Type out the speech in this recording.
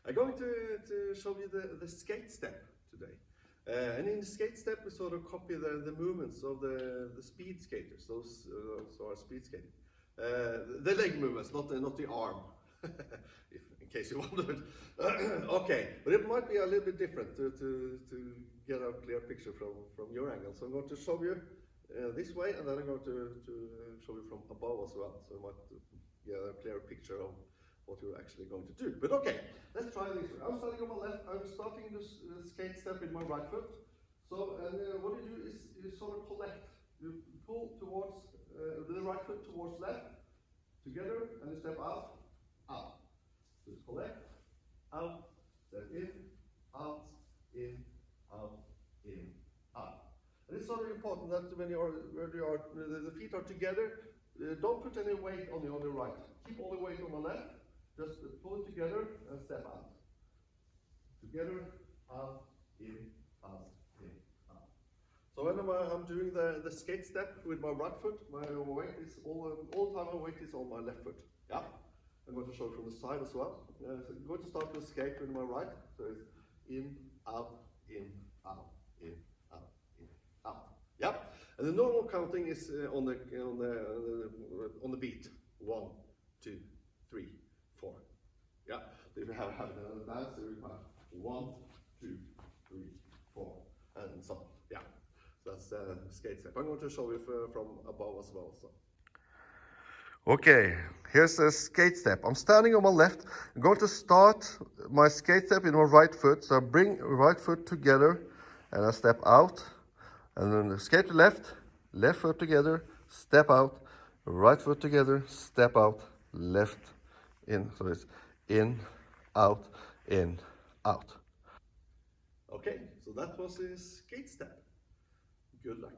I'm going to show you the skate step today. And in the skate step, we sort of copy the movements of the speed skaters. Those are speed skating. The leg movements, not the arm, in case you wondered. Okay, but it might be a little bit different to get a clear picture from your angle. So I'm going to show you this way, and then I'm going to show you from above as well. So you might get a clear picture of what you're actually going to do. But okay, let's try this way. I'm starting on my left. I'm starting this skate step with my right foot. So, and what you do is you sort of collect. You pull towards the right foot towards left, together, and you step out, out. So just collect, out, step in, out, in, out, in, out. And it's sort of important that when the feet are together, don't put any weight on the right. Keep all the weight on the left. Just pull it together and step out. Together, out, in, out, in, out. So when I'm doing the skate step with my right foot, my weight is all the time my weight is on my left foot. Yeah. I'm going to show it from the side as well. So I'm going to start to skate with my right. So it's in, out, in, out, in, out, in, out. Yeah. And the normal counting is on the beat. 1, 2, 3, 4. Yeah. So if you have a dance, you have 1, 2, 3, 4, and so on. Yeah. So that's the skate step. I'm going to show you from above as well. So. Okay, here's the skate step. I'm standing on my left. I'm going to start my skate step in my right foot. So I bring right foot together and I step out. And then skate to left, left foot together, step out, right foot together, step out, left, in. So it's in, out, in, out. Okay, so that was his skate step. Good luck.